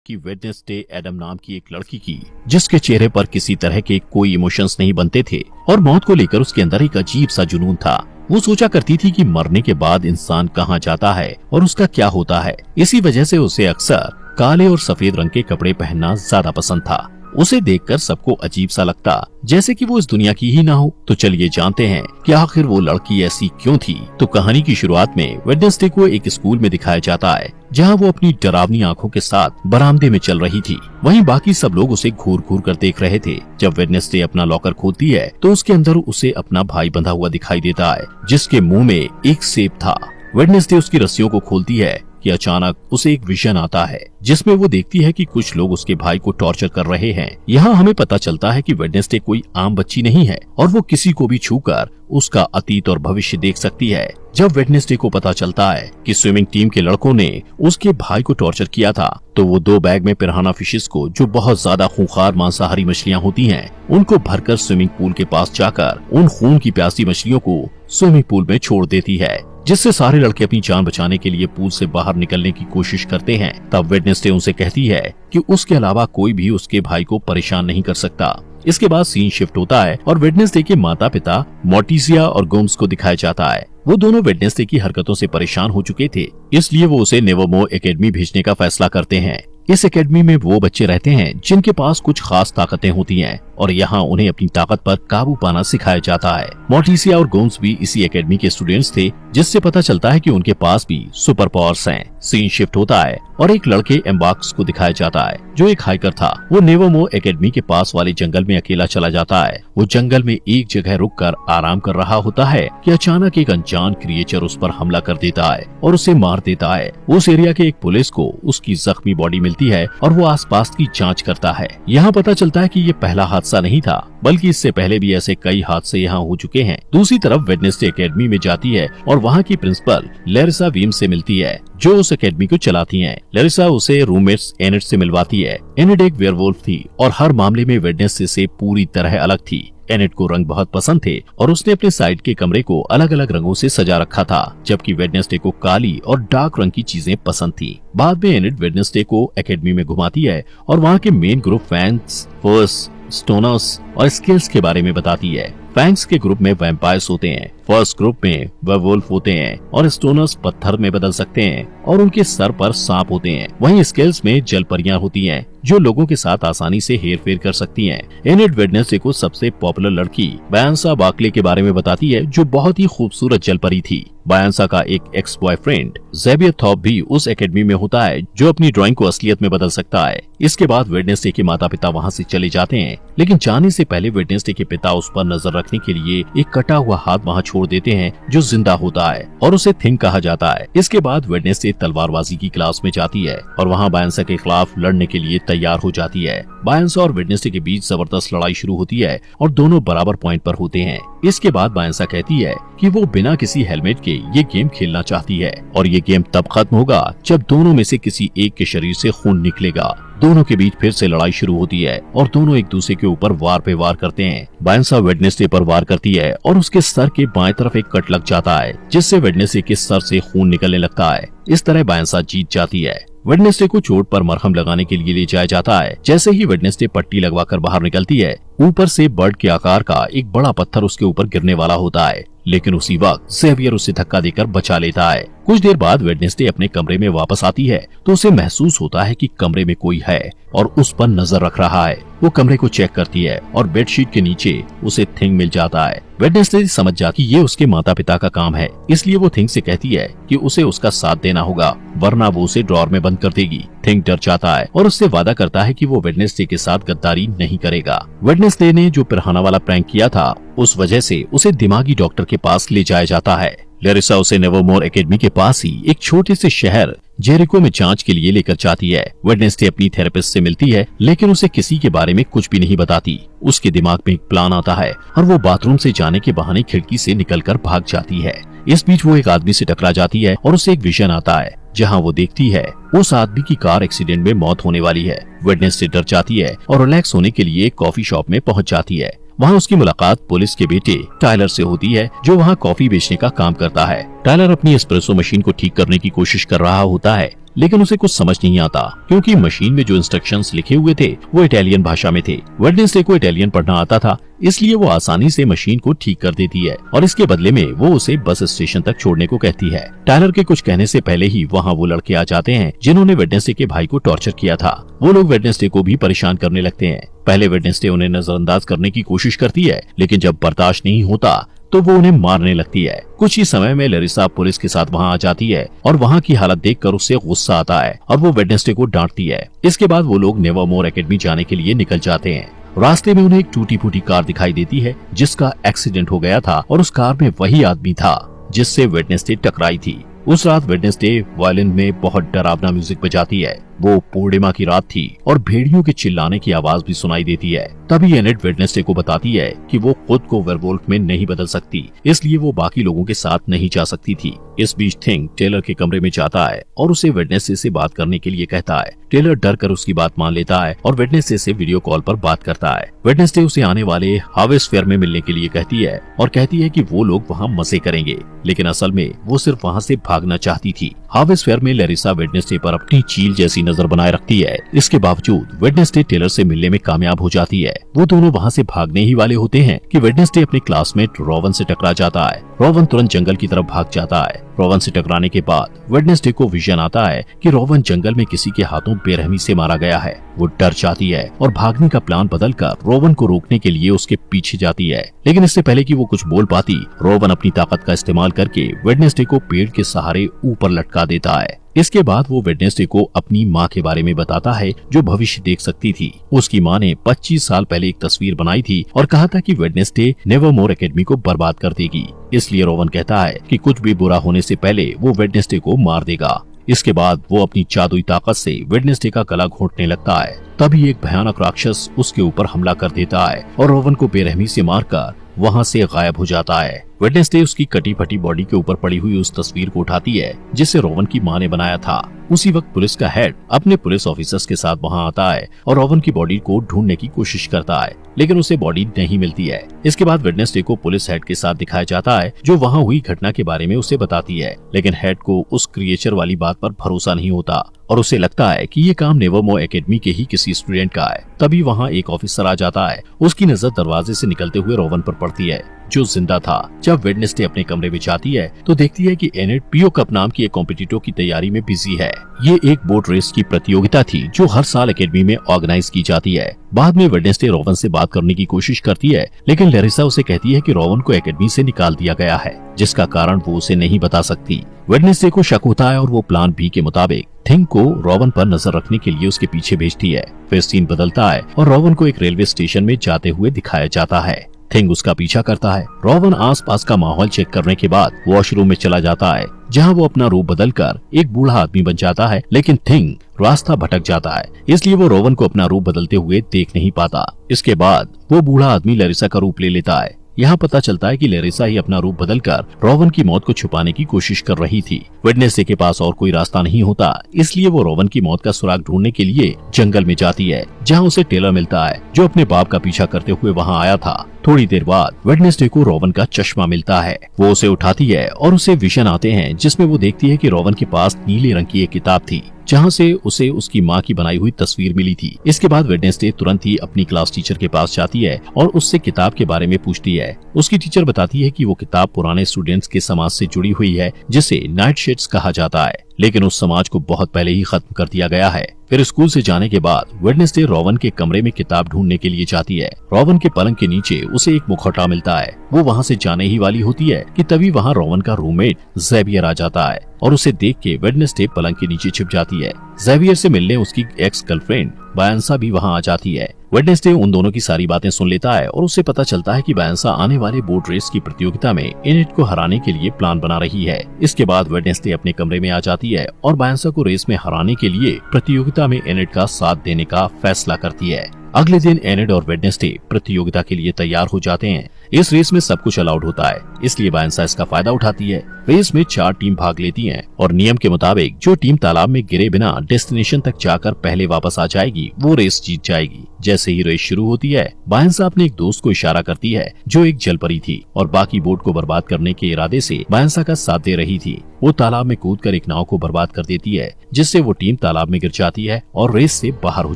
कि Wednesday Adam नाम की एक लड़की की, जिसके चेहरे पर किसी तरह के कोई इमोशंस नहीं बनते थे और मौत को लेकर उसके अंदर एक अजीब सा जुनून था। वो सोचा करती थी कि मरने के बाद इंसान कहाँ जाता है और उसका क्या होता है। इसी वजह से उसे अक्सर काले और सफेद रंग के कपड़े पहनना ज्यादा पसंद था। उसे देखकर सबको अजीब सा लगता, जैसे कि वो इस दुनिया की ही ना हो। तो चलिए जानते हैं कि आखिर वो लड़की ऐसी क्यों थी। तो कहानी की शुरुआत में वेडनेसडे को एक स्कूल में दिखाया जाता है, जहां वो अपनी डरावनी आंखों के साथ बरामदे में चल रही थी। वहीं बाकी सब लोग उसे घूर घूर कर देख रहे थे। जब वेडनेसडे अपना लॉकर खोलती है तो उसके अंदर उसे अपना भाई बंधा हुआ दिखाई देता है, जिसके मुंह में एक सेब था। वेडनेसडे उसकी रस्सियों को खोलती है कि अचानक उसे एक विजन आता है, जिसमें वो देखती है कि कुछ लोग उसके भाई को टॉर्चर कर रहे हैं। यहाँ हमें पता चलता है कि वेडनेसडे कोई आम बच्ची नहीं है और वो किसी को भी छूकर उसका अतीत और भविष्य देख सकती है। जब वेडनेसडे को पता चलता है कि स्विमिंग टीम के लड़कों ने उसके भाई को टॉर्चर किया था, तो वो 2 बैग में पिराना फिशेस को, जो बहुत ज्यादा खूंखार मांसाहारी मछलियाँ होती हैं, उनको भरकर स्विमिंग पूल के पास जाकर उन खून की प्यासी मछलियों को स्विमिंग पूल में छोड़ देती है, जिससे सारे लड़के अपनी जान बचाने के लिए पूल से बाहर निकलने की कोशिश करते हैं। तब वेडनेसडे उनसे कहती है कि उसके अलावा कोई भी उसके भाई को परेशान नहीं कर सकता। इसके बाद सीन शिफ्ट होता है और वेडनेसडे के माता पिता मोर्टिसिया और गोम्स को दिखाया जाता है। वो दोनों वेडनेसडे की हरकतों से परेशान हो चुके थे, इसलिए वो उसे नेवरमोर एकेडमी भेजने का फैसला करते हैं। इस एकेडमी में वो बच्चे रहते हैं जिनके पास कुछ खास ताकतें होती हैं और यहाँ उन्हें अपनी ताकत पर काबू पाना सिखाया जाता है। मोर्टिसिया और गोम्स भी इसी एकेडमी के स्टूडेंट्स थे, जिससे पता चलता है कि उनके पास भी सुपर पावर्स हैं। सीन शिफ्ट होता है और एक लड़के एम्बार्क्स को दिखाया जाता है, जो एक हाइकर था। वो नेवरमोर एकेडमी के पास वाले जंगल में अकेला चला जाता है। वो जंगल में एक जगह रुककर आराम कर रहा होता है कि अचानक एक अनजान क्रिएचर उस पर हमला कर देता है और उसे मार देता है। उस एरिया के एक पुलिस को उसकी जख्मी बॉडी मिलती है और वो आसपास की जांच करता है। यहाँ पता चलता है कि ये पहला हादसा नहीं था, बल्कि इससे पहले भी ऐसे कई हादसे यहाँ हो चुके हैं। दूसरी तरफ वेडनेसडे एकेडमी में जाती है और वहाँ की प्रिंसिपल लैरिसा वीम से मिलती है, जो उस एकेडमी को चलाती हैं। लैरिसा उसे रूममेट्स एनिट से मिलवाती है। एनिट एक वेयरवुल्फ थी और हर मामले में वेडनेसडे से पूरी तरह अलग थी। एनिट को रंग बहुत पसंद थे और उसने अपने साइड के कमरे को अलग अलग रंगों से सजा रखा था, जबकि वेडनेसडे को काली और डार्क रंग की चीजें पसंद थी। बाद में एनिट वेडनेसडे को एकेडमी में घुमाती है और वहाँ के मेन ग्रुप फैंग्स, फर्स, स्टोनर्स और स्केल्स के बारे में बताती है। फैंग्स के ग्रुप में वैम्पायर्स होते हैं, फर्स्ट ग्रुप में वेयरवुल्फ होते हैं और स्टोनर्स पत्थर में बदल सकते हैं और उनके सर पर सांप होते हैं। वहीं स्केल्स में जल परियां होती हैं, जो लोगों के साथ आसानी से हेरफेर कर सकती हैं। एनिट वेडनेसडे को सबसे पॉपुलर लड़की बायंसा बार्कले के बारे में बताती है, जो बहुत ही खूबसूरत जल परी थी। बायंसा का एक एक्स बॉयफ्रेंड ज़ेवियर थॉप भी उस एकेडमी में होता है, जो अपनी ड्राइंग को असलियत में बदल सकता है। इसके बाद वेडनेसडे के माता पिता वहाँ से चले जाते हैं, लेकिन जाने से पहले वेडनेसडे के पिता उस पर नजर रखने के लिए एक कटा हुआ हाथ वहाँ छोड़ देते हैं, जो जिंदा होता है और उसे थिंग कहा जाता है। इसके बाद वेडनेसडे तलवारबाजी की क्लास में जाती है और वहाँ बायंसा के खिलाफ लड़ने के लिए तैयार हो जाती है। बायंसा और वेडनेसडे के बीच जबरदस्त लड़ाई शुरू होती है और दोनों बराबर पॉइंट पर होते हैं। इसके बाद बायंसा कहती है कि वो बिना किसी हेलमेट के ये गेम खेलना चाहती है और ये गेम तब खत्म होगा जब दोनों में से किसी एक के शरीर से खून निकलेगा। दोनों के बीच फिर से लड़ाई शुरू होती है और दोनों एक दूसरे के ऊपर वार पे वार करते हैं। बायंसा वेडनेसडे पर वार करती है और उसके सर के बाएं तरफ एक कट लग जाता है, जिससे वेडनेसडे के सर से खून निकलने लगता है। इस तरह बायंसा जीत जाती है। वेडनेसडे को चोट पर मरहम लगाने के लिए ले जाया जाता है। जैसे ही वेडनेसडे पट्टी लगवाकर बाहर निकलती है, ऊपर से बर्ड के आकार का एक बड़ा पत्थर उसके ऊपर गिरने वाला होता है, लेकिन उसी वक्त ज़ेवियर उसे धक्का देकर बचा लेता है। कुछ देर बाद वेडनेसडे अपने कमरे में वापस आती है तो उसे महसूस होता है कि कमरे में कोई है और उस पर नजर रख रहा है। वो कमरे को चेक करती है और बेडशीट के नीचे उसे थिंग मिल जाता है। वेडनेसडे समझ जाती ये उसके माता पिता का काम है, इसलिए वो थिंग से कहती है कि उसे उसका साथ देना होगा, वरना वो उसे ड्रॉर में बंद कर देगी। थिंग डर जाता है और उससे वादा करता है कि वो वेडनेसडे के साथ गद्दारी नहीं करेगा। वेडनेसडे ने जो पिराना वाला प्रैंक किया था, उस वजह से उसे दिमागी डॉक्टर के पास ले जाया जाता है। लैरिसा उसे नेवरमोर एकेडमी के पास ही एक छोटे से शहर जेरिको में जांच के लिए लेकर जाती है। वेडनेसडे अपनी थेरेपिस्ट से मिलती है, लेकिन उसे किसी के बारे में कुछ भी नहीं बताती। उसके दिमाग में एक प्लान आता है और वो बाथरूम से जाने के बहाने खिड़की से निकलकर भाग जाती है। इस बीच वो एक आदमी से टकरा जाती है और उसे एक विजन आता है, जहां वो देखती है उस आदमी की कार एक्सीडेंट में मौत होने वाली है। वेडनेसडे डर जाती है और रिलैक्स होने के लिए कॉफी शॉप में पहुंच जाती है। वहाँ उसकी मुलाकात पुलिस के बेटे टायलर से होती है, जो वहाँ कॉफी बेचने का काम करता है। टायलर अपनी एस्प्रेसो मशीन को ठीक करने की कोशिश कर रहा होता है लेकिन उसे कुछ समझ नहीं आता क्योंकि मशीन में जो इंस्ट्रक्शंस लिखे हुए थे वो इटालियन भाषा में थे। वेडनेसडे को इटालियन पढ़ना आता था, इसलिए वो आसानी से मशीन को ठीक कर देती है और इसके बदले में वो उसे बस स्टेशन तक छोड़ने को कहती है। टायलर के कुछ कहने से पहले ही वहाँ वो लड़के आ जाते हैं जिन्होंने वेडनेसडे के भाई को टॉर्चर किया था। वो लोग वेडनेसडे को भी परेशान करने लगते हैं। पहले वेडनेसडे उन्हें नजरअंदाज करने की कोशिश करती है, लेकिन जब बर्दाश्त नहीं होता तो वो उन्हें मारने लगती है। कुछ ही समय में लरिसा पुलिस के साथ वहाँ आ जाती है और वहाँ की हालत देखकर उससे गुस्सा आता है और वो वेडनेसडे को डांटती है। इसके बाद वो लोग नेवरमोर एकेडमी जाने के लिए निकल जाते हैं। रास्ते में उन्हें एक टूटी फूटी कार दिखाई देती है जिसका एक्सीडेंट हो गया था और उस कार में वही आदमी था जिससे वेडनेसडे टकराई थी। उस रात वेडनेसडे वायलिन में बहुत डरावना म्यूजिक बजाती है। वो पूर्णिमा की रात थी और भेड़ियों के चिल्लाने की आवाज भी सुनाई देती है। तभी एनेट वेडनेसडे को बताती है कि वो खुद को वेयरवुल्फ में नहीं बदल सकती, इसलिए वो बाकी लोगों के साथ नहीं जा सकती थी। इस बीच थिंग टेलर के कमरे में जाता है और उसे वेडनेसडे से बात करने के लिए कहता है। टेलर डर कर उसकी बात मान लेता है और वेडनेसडे से वीडियो कॉल पर बात करता है। वेडनेसडे उसे आने वाले हार्वेस्ट फेयर में मिलने के लिए कहती है और कहती है कि वो लोग वहाँ मजे करेंगे, लेकिन असल में वो सिर्फ वहाँ से भागना चाहती थी। हार्वेस्ट फेयर में लरिसा वेडनेसडे पर अपनी चील जैसी नजर बनाए रखती है। इसके बावजूद वेडनेसडे टेलर से मिलने में कामयाब हो जाती है। वो दोनों वहाँ से भागने ही वाले होते हैं कि वेडनेसडे अपने क्लासमेट रोवन से टकरा जाता है। रोवन तुरंत जंगल की तरफ भाग जाता है। रोवन से टकराने के बाद वेडनेसडे को विजन आता है कि रोवन जंगल में किसी के हाथों बेरहमी से मारा गया है। वो डर जाती है और भागने का प्लान बदलकर रोवन को रोकने के लिए उसके पीछे जाती है, लेकिन इससे पहले कि वो कुछ बोल पाती, रोवन अपनी ताकत का इस्तेमाल करके वेडनेसडे को पेड़ के सहारे ऊपर लटका देता है। इसके बाद वो वेडनेसडे को अपनी माँ के बारे में बताता है जो भविष्य देख सकती थी। उसकी माँ ने 25 साल पहले एक तस्वीर बनाई थी और कहा था कि वेडनेसडे नेवरमोर एकेडमी को बर्बाद कर देगी। इसलिए रोवन कहता है कि कुछ भी बुरा होने से पहले वो वेडनेसडे को मार देगा। इसके बाद वो अपनी जादुई ताकत से वेडनेसडे का गला घोंटने लगता है। तभी एक भयानक राक्षस उसके ऊपर हमला कर देता है और रोवन को बेरहमी से मारकर वहाँ से गायब हो जाता है। वेडनेसडे उसकी कटी फटी बॉडी के ऊपर पड़ी हुई उस तस्वीर को उठाती है जिसे रोवन की माँ ने बनाया था। उसी वक्त पुलिस का हेड अपने पुलिस ऑफिसर्स के साथ वहाँ आता है और रोवन की बॉडी को ढूंढने की कोशिश करता है, लेकिन उसे बॉडी नहीं मिलती है। इसके बाद वेडनेसडे को पुलिस हेड के साथ दिखाया जाता है जो वहाँ हुई घटना के बारे में उसे बताती है, लेकिन हेड को उस क्रिएचर वाली बात पर भरोसा नहीं होता और उसे लगता है कि ये काम नेवरमोर एकेडमी के ही किसी स्टूडेंट का है। तभी वहाँ एक ऑफिसर आ जाता है। उसकी नजर दरवाजे से निकलते हुए रोवन पर पड़ती है जो जिंदा था। जब वेडनेसडे अपने कमरे में जाती है तो देखती है कि एनेट पीओ कप नाम की एक कॉम्पिटिटर की तैयारी में बिजी है। ये एक बोट रेस की प्रतियोगिता थी जो हर साल एकेडमी में ऑर्गेनाइज की जाती है। बाद में वेडनेसडे रोवन से बात करने की कोशिश करती है, लेकिन लरिसा उसे कहती है कि रोवन को एकेडमी से निकाल दिया गया है, जिसका कारण वो उसे नहीं बता सकती। वेडनेसडे को शक होता है और वो प्लान बी के मुताबिक थिंग को रोवन पर नजर रखने के लिए उसके पीछे भेजती है। फिर सीन बदलता है और रोवन को एक रेलवे स्टेशन में जाते हुए दिखाया जाता है। थिंग उसका पीछा करता है। रोवन आसपास का माहौल चेक करने के बाद वॉशरूम में चला जाता है, जहां वो अपना रूप बदलकर एक बूढ़ा आदमी बन जाता है, लेकिन थिंग रास्ता भटक जाता है, इसलिए वो रोवन को अपना रूप बदलते हुए देख नहीं पाता। इसके बाद वो बूढ़ा आदमी लरिसा का रूप ले लेता है। यहाँ पता चलता है कि लरिसा ही अपना रूप बदलकर रोवन की मौत को छुपाने की कोशिश कर रही थी। वेडनेसडे के पास और कोई रास्ता नहीं होता, इसलिए वो रोवन की मौत का सुराग ढूंढने के लिए जंगल में जाती है, जहाँ उसे टेलर मिलता है जो अपने बाप का पीछा करते हुए वहाँ आया था। थोड़ी देर बाद वेडनेसडे को रोवन का चश्मा मिलता है। वो उसे उठाती है और उसे विजन आते हैं जिसमें वो देखती है कि रोवन के पास नीले रंग की एक किताब थी जहाँ से उसे उसकी माँ की बनाई हुई तस्वीर मिली थी। इसके बाद वेडनेसडे तुरंत ही अपनी क्लास टीचर के पास जाती है और उससे किताब के बारे में पूछती है। उसकी टीचर बताती है कि वो किताब पुराने स्टूडेंट्स के समाज से जुड़ी हुई है जिसे नाइटशेड्स कहा जाता है, लेकिन उस समाज को बहुत पहले ही खत्म कर दिया गया है। फिर स्कूल से जाने के बाद वेडनेसडे रोवन के कमरे में किताब ढूंढने के लिए जाती है। रोवन के पलंग के नीचे उसे एक मुखौटा मिलता है। वो वहाँ से जाने ही वाली होती है कि तभी वहाँ रोवन का रूममेट ज़ेवियर आ जाता है और उसे देख के वेडनेसडे पलंग के नीचे छिप जाती है। ज़ेवियर से मिलने उसकी एक्स गर्लफ्रेंड बायंसा भी वहाँ आ जाती है। वेडनेसडे उन दोनों की सारी बातें सुन लेता है और उसे पता चलता है कि बायंसा आने वाले बोट रेस की प्रतियोगिता में एनेट को हराने के लिए प्लान बना रही है। इसके बाद वेडनेसडे अपने कमरे में आ जाती है और बायंसा को रेस में हराने के लिए प्रतियोगिता में एनेट का साथ देने का फैसला करती है। अगले दिन एनेट और वेडनेसडे प्रतियोगिता के लिए तैयार हो जाते हैं। इस रेस में सब कुछ अलाउड होता है, इसलिए बायंसा इसका फायदा उठाती है। रेस में 4 टीम भाग लेती हैं और नियम के मुताबिक जो टीम तालाब में गिरे बिना डेस्टिनेशन तक जाकर पहले वापस आ जाएगी वो रेस जीत जाएगी। जैसे ही रेस शुरू होती है, बायंसा अपने एक दोस्त को इशारा करती है जो एक जलपरी थी और बाकी बोट को बर्बाद करने के इरादे से बायंसा का साथ दे रही थी। वो तालाब में कूदकर एक नाव को बर्बाद कर देती है, जिससे वो टीम तालाब में गिर जाती है और रेस से बाहर हो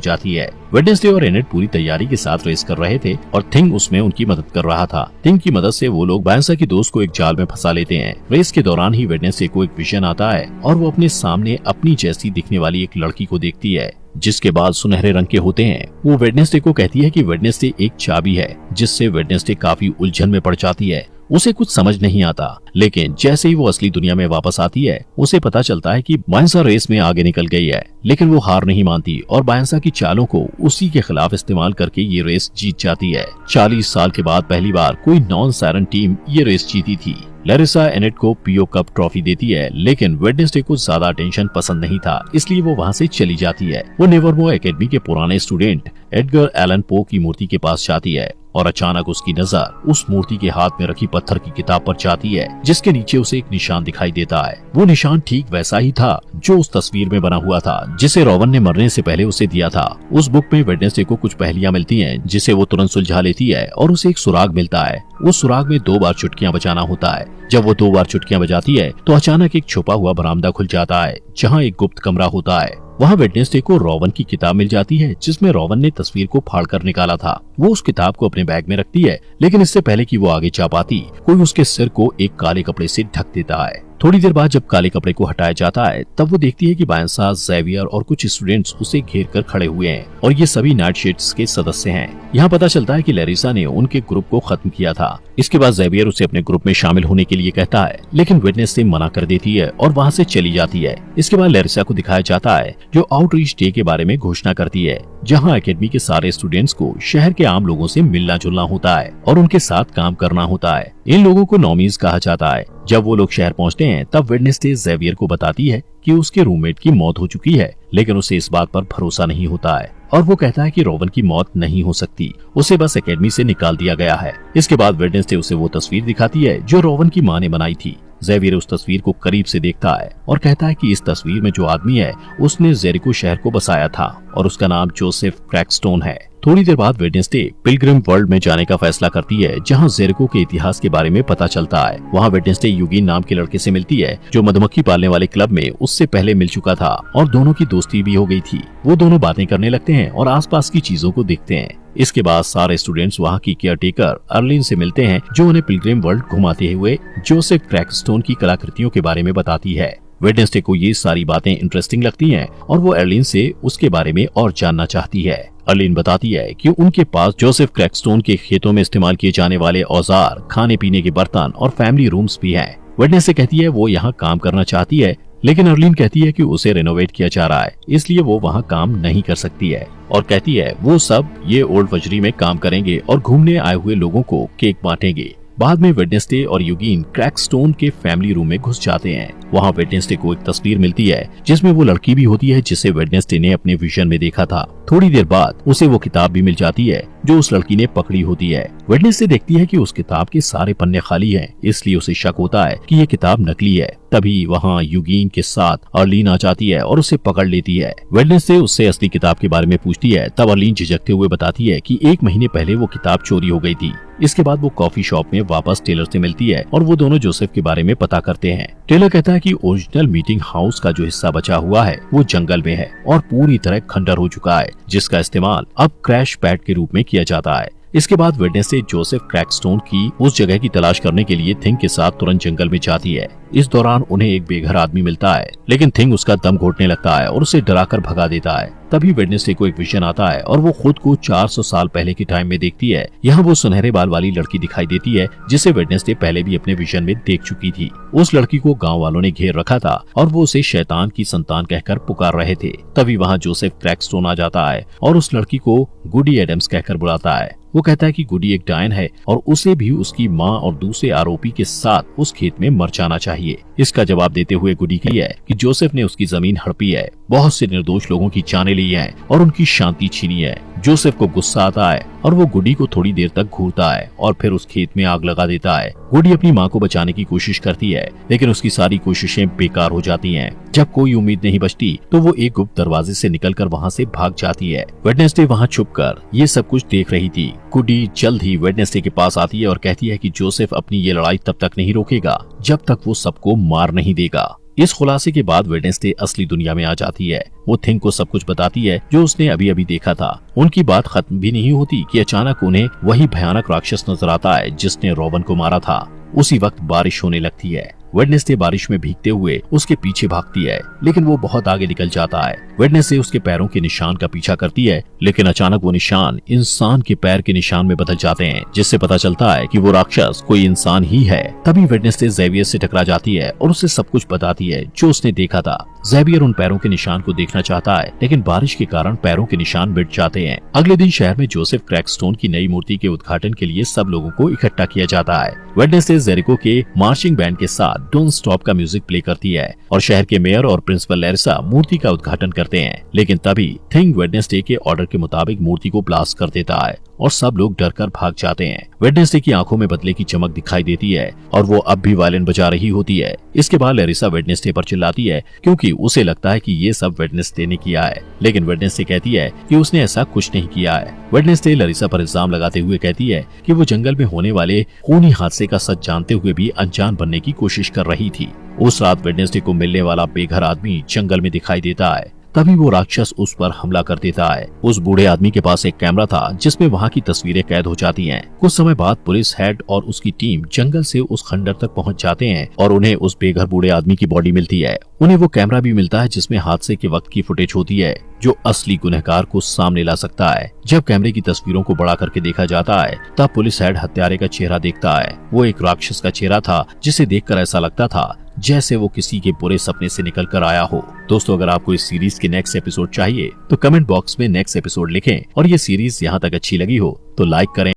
जाती है। वेडनेसडे और एनेट पूरी तैयारी के साथ रेस कर रहे थे और थिंग उसमें उनकी मदद कर रहा था। थिंग की मदद से वो लोग बायंसा की दोस्त को एक जाल में फंसा लेते हैं। रेस के दौरान ही वेडनेसडे को एक विजन आता है और वो अपने सामने अपनी जैसी दिखने वाली एक लड़की को देखती है, जिसके बाल सुनहरे रंग के होते हैं। वो वेडनेसडे को कहती है कि वेडनेसडे एक चाबी है, जिससे वेडनेसडे काफी उलझन में पड़ जाती है। उसे कुछ समझ नहीं आता, लेकिन जैसे ही वो असली दुनिया में वापस आती है, उसे पता चलता है कि बायंसा रेस में आगे निकल गई है। लेकिन वो हार नहीं मानती और बायंसा की चालों को उसी के खिलाफ इस्तेमाल करके ये रेस जीत जाती है। 40 साल के बाद पहली बार कोई नॉन सायरन टीम ये रेस जीती थी। लैरिसा एनेट को पीओ कप ट्रॉफी देती है, लेकिन वेडनेसडे को ज्यादा अटेंशन पसंद नहीं था, इसलिए वो वहाँ से चली जाती है। वो नेवरमोर एकेडमी के पुराने स्टूडेंट एडगर एलन पो की मूर्ति के पास जाती है और अचानक उसकी नजर उस मूर्ति के हाथ में रखी पत्थर की किताब पर जाती है, जिसके नीचे उसे एक निशान दिखाई देता है। वो निशान ठीक वैसा ही था जो उस तस्वीर में बना हुआ था, जिसे रोवन ने मरने से पहले उसे दिया था। उस बुक में वेडनेसडे को कुछ पहेलियां मिलती हैं, जिसे वो तुरंत सुलझा लेती है और उसे एक सुराग मिलता है। उस सुराग में 2 बार चुटकियां बजाना होता है। जब वो 2 बार चुटकियां बजाती है तो अचानक एक छुपा हुआ बरामदा खुल जाता है, जहाँ एक गुप्त कमरा होता है। वहाँ वेडनेसडे को रोवन की किताब मिल जाती है, जिसमें रोवन ने तस्वीर को फाड़कर निकाला था। वो उस किताब को अपने बैग में रखती है, लेकिन इससे पहले कि वो आगे जा पाती, कोई उसके सिर को एक काले कपड़े से ढक देता है। थोड़ी देर बाद जब काले कपड़े को हटाया जाता है, तब वो देखती है कि बायंसा, ज़ेवियर और कुछ स्टूडेंट्स उसे घेर कर खड़े हुए हैं और ये सभी नाइटशेड्स के सदस्य हैं। यहाँ पता चलता है कि लैरिसा ने उनके ग्रुप को खत्म किया था। इसके बाद ज़ेवियर उसे अपने ग्रुप में शामिल होने के लिए कहता है, लेकिन वेडनेसडे मना कर देती है और वहाँ से चली जाती है। इसके बाद लैरिसा को दिखाया जाता है जो आउटरीच डे के बारे में घोषणा करती है, जहाँ एकेडमी के सारे स्टूडेंट्स को शहर के आम लोगों से मिलना जुलना होता है और उनके साथ काम करना होता है। इन लोगों को नॉमीज कहा जाता है। जब वो लोग शहर पहुंचते हैं, तब वेडनेसडे ज़ेवियर को बताती है कि उसके रूममेट की मौत हो चुकी है, लेकिन उसे इस बात पर भरोसा नहीं होता है और वो कहता है कि रोवन की मौत नहीं हो सकती, उसे बस एकेडमी से निकाल दिया गया है। इसके बाद वेडनेसडे उसे वो तस्वीर दिखाती है जो रोवन की माँ ने बनाई थी। ज़ेवियर उस तस्वीर को करीब से देखता है और कहता है कि इस तस्वीर में जो आदमी है, उसने जेरिको शहर को बसाया था और उसका नाम जोसेफ क्रैकस्टोन है। थोड़ी देर बाद वेडनेसडे पिलग्रिम वर्ल्ड में जाने का फैसला करती है, जहां जेरिको के इतिहास के बारे में पता चलता है। वहां वेडनेसडे यूगिन नाम के लड़के से मिलती है, जो मधुमक्खी पालने वाले क्लब में उससे पहले मिल चुका था और दोनों की दोस्ती भी हो गई थी। वो दोनों बातें करने लगते हैं और आसपास की चीजों को देखते हैं। इसके बाद सारे स्टूडेंट्स वहाँ की केयरटेकर अर्लिन से मिलते हैं, जो उन्हें पिलग्रिम वर्ल्ड घुमाते हुए जोसेफ क्रैकस्टोन की कलाकृतियों के बारे में बताती है। वेडनेसडे को ये सारी बातें इंटरेस्टिंग लगती हैं और वो अर्लिन से उसके बारे में और जानना चाहती है। अर्लिन बताती है कि उनके पास जोसेफ क्रैकस्टोन के खेतों में इस्तेमाल किए जाने वाले औजार, खाने पीने के बर्तन और फैमिली रूम्स भी हैं। वेडनेसडे कहती है वो यहाँ काम करना चाहती है, लेकिन अर्लिन कहती है कि उसे रेनोवेट किया जा रहा है, इसलिए वो वहाँ काम नहीं कर सकती है और कहती है वो सब ये ओल्ड वजरी में काम करेंगे और घूमने आए हुए लोगों को केक बांटेंगे। बाद में वेडनेसडे और यूगिन क्रैकस्टोन के फैमिली रूम में घुस जाते हैं। वहाँ वेडनेसडे को एक तस्वीर मिलती है, जिसमें वो लड़की भी होती है जिसे वेडनेसडे ने अपने विजन में देखा था। थोड़ी देर बाद उसे वो किताब भी मिल जाती है जो उस लड़की ने पकड़ी होती है। वेडनेसडे देखती है कि उस किताब के सारे पन्ने खाली हैं, इसलिए उसे शक होता है कि ये किताब नकली है। तभी वहाँ यूगिन के साथ अर्लिन आ जाती है और उसे पकड़ लेती है। वेडनेसडे उससे असली किताब के बारे में पूछती है, तब अर्लिन झिझकते हुए बताती है कि 1 महीने पहले वो किताब चोरी हो गई थी। इसके बाद वो कॉफी शॉप में वापस टेलर से मिलती है और वो दोनों जोसेफ के बारे में पता करते हैं। टेलर कहता है कि ओरिजिनल मीटिंग हाउस का जो हिस्सा बचा हुआ है वो जंगल में है और पूरी तरह खंडर हो चुका है, जिसका इस्तेमाल अब क्रैश पैड के रूप में किया जाता है। इसके बाद वेडनेसडे जोसेफ क्रैकस्टोन की उस जगह की तलाश करने के लिए थिंग के साथ तुरंत जंगल में जाती है। इस दौरान उन्हें एक बेघर आदमी मिलता है, लेकिन थिंग उसका दम घोटने लगता है और उसे डराकर भगा देता है। तभी वेडनेसडे को एक विजन आता है और वो खुद को 400 साल पहले के टाइम में देखती है। यहाँ वो सुनहरे बाल वाली लड़की दिखाई देती है, जिसे वेडनेसडे पहले भी अपने विजन में देख चुकी थी। उस लड़की को गांव वालों ने घेर रखा था और वो उसे शैतान की संतान कहकर पुकार रहे थे। तभी वहाँ जोसेफ क्रैकस्टोन आ जाता है और उस लड़की को गुडी एडम्स कहकर बुलाता है। वो कहता है कि गुडी एक डायन है और उसे भी उसकी माँ और दूसरे आरोपी के साथ उस खेत में मर जाना चाहिए। इसका जवाब देते हुए गुडी कहती है कि जोसेफ ने उसकी जमीन हड़पी है, बहुत से निर्दोष लोगों की जानें ली है और उनकी शांति छीनी है। जोसेफ को गुस्सा आता है और वो गुडी को थोड़ी देर तक घूरता है और फिर उस खेत में आग लगा देता है। गुडी अपनी माँ को बचाने की कोशिश करती है, लेकिन उसकी सारी कोशिशें बेकार हो जाती हैं। जब कोई उम्मीद नहीं बचती तो वो एक गुप्त दरवाजे से निकलकर वहाँ से भाग जाती है। वेडनेसडे वहाँ छुपकर ये सब कुछ देख रही थी। गुडी जल्द ही वेडनेसडे के पास आती है और कहती है कि जोसेफ अपनी ये लड़ाई तब तक नहीं रोकेगा जब तक वो सबको मार नहीं देगा। इस खुलासे के बाद वेडनेसडे असली दुनिया में आ जाती है। वो थिंग को सब कुछ बताती है जो उसने अभी अभी देखा था। उनकी बात खत्म भी नहीं होती कि अचानक उन्हें वही भयानक राक्षस नजर आता है जिसने रोवन को मारा था। उसी वक्त बारिश होने लगती है। वेडनेसडे बारिश में भीगते हुए उसके पीछे भागती है, लेकिन वो बहुत आगे निकल जाता है। वेडनेसडे उसके पैरों के निशान का पीछा करती है, लेकिन अचानक वो निशान इंसान के पैर के निशान में बदल जाते हैं, जिससे पता चलता है कि वो राक्षस कोई इंसान ही है। तभी वेडनेसडे ज़ेवियर से टकरा जाती है और उसे सब कुछ बताती है जो उसने देखा था। ज़ेवियर उन पैरों के निशान को देखना चाहता है, लेकिन बारिश के कारण पैरों के निशान मिट जाते हैं। अगले दिन शहर में जोसेफ क्रैकस्टोन की नई मूर्ति के उद्घाटन के लिए सब लोगों को इकट्ठा किया जाता है। वेडनेसडे जेरिको के मार्चिंग बैंड के साथ डोंट स्टॉप का म्यूजिक प्ले करती है और शहर के मेयर और प्रिंसिपल लैरिसा मूर्ति का उद्घाटन करते हैं। लेकिन तभी थिंग वेडनेसडे के ऑर्डर के मुताबिक मूर्ति को ब्लास्ट कर देता है और सब लोग डरकर भाग जाते हैं। वेडनेसडे की आंखों में बदले की चमक दिखाई देती है और वो अब भी वायलिन बजा रही होती है। इसके बाद लैरिसा वेडनेसडे पर चिल्लाती है क्योंकि उसे लगता है कि ये सब वेडनेसडे ने किया है, लेकिन वेडनेसडे कहती है कि उसने ऐसा कुछ नहीं किया है। वेडनेसडे लैरिसा पर इल्जाम लगाते हुए कहती है कि वो जंगल में होने वाले खूनी हादसे का सच जानते हुए भी अनजान बनने की कोशिश कर रही थी। उस रात वेडनेसडे को मिलने वाला बेघर आदमी जंगल में दिखाई देता है। तभी वो राक्षस उस पर हमला कर देता है। उस बूढ़े आदमी के पास एक कैमरा था जिसमें वहाँ की तस्वीरें कैद हो जाती हैं। कुछ समय बाद पुलिस हेड और उसकी टीम जंगल से उस खंडर तक पहुँच जाते हैं और उन्हें उस बेघर बूढ़े आदमी की बॉडी मिलती है। उन्हें वो कैमरा भी मिलता है जिसमें हादसे के वक्त की फुटेज होती है जो असली गुनहगार को सामने ला सकता है। जब कैमरे की तस्वीरों को बड़ा करके देखा जाता है तब पुलिस हेड हत्यारे का चेहरा देखता है। वो एक राक्षस का चेहरा था जिसे देखकर ऐसा लगता था जैसे वो किसी के बुरे सपने से निकल कर आया हो। दोस्तों, अगर आपको इस सीरीज के नेक्स्ट एपिसोड चाहिए तो कमेंट बॉक्स में नेक्स्ट एपिसोड लिखें और ये सीरीज यहाँ तक अच्छी लगी हो तो लाइक करें।